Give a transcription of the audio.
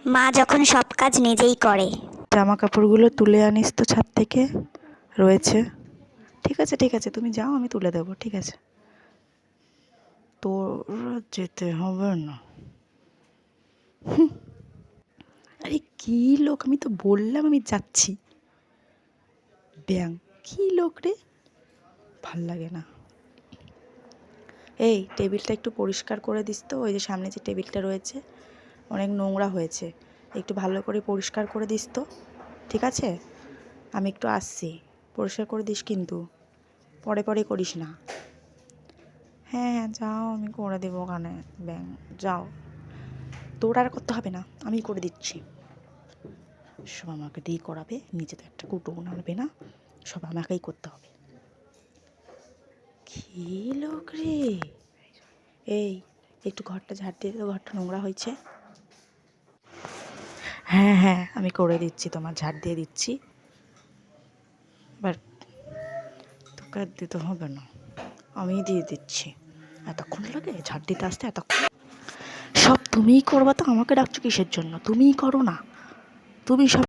মা যখন সব কাজ নিজেই করে। জামা কাপড়গুলো তুলে আনিস তো ছাদ থেকে, রয়েছে। ঠিক আছে ঠিক আছে, তুমি যাও, আমি তুলে দেবো, ঠিক আছে। তোর যেতে হবে না। আরে কী লোক, আমি তো বললাম আমি যাচ্ছি। ব্যাং, কী লোক রে, ভাল লাগে না। এই টেবিলটা একটু পরিষ্কার করে দিস তো, ওই যে সামনে যে টেবিলটা রয়েছে অনেক নোংরা হয়েছে, একটু ভালো করে পরিষ্কার করে দিস তো, ঠিক আছে? আমি একটু আসছি, পরিষ্কার করে দিস কিন্তু, পরে পরে করিস না। হ্যাঁ হ্যাঁ যাও, আমি করে দেবো ওখানে। ব্যাং, যাও, তোর আর করতে হবে না, আমি করে দিচ্ছি। সব আমাকে দিয়ে করাবে, নিজে তো একটা কুটুম আনবে না, সব আমাকেই করতে হবে। কী লোক রে। এই একটু ঘরটা ঝাড় দিয়ে তো, ঘরটা নোংরা হয়েছে। হ্যাঁ হ্যাঁ আমি করে দিচ্ছি, তোমার ঝাড় দিয়ে দিচ্ছি। এবার তোকে আর দিতে হবে না, আমি দিয়ে দিচ্ছি। এতক্ষণ লাগে ঝাড় দিতে আসতে, এতক্ষণ? সব তুমিই করবা তো, আমাকে ডাকছো কিসের জন্য? তুমিই করো না, তুমি সব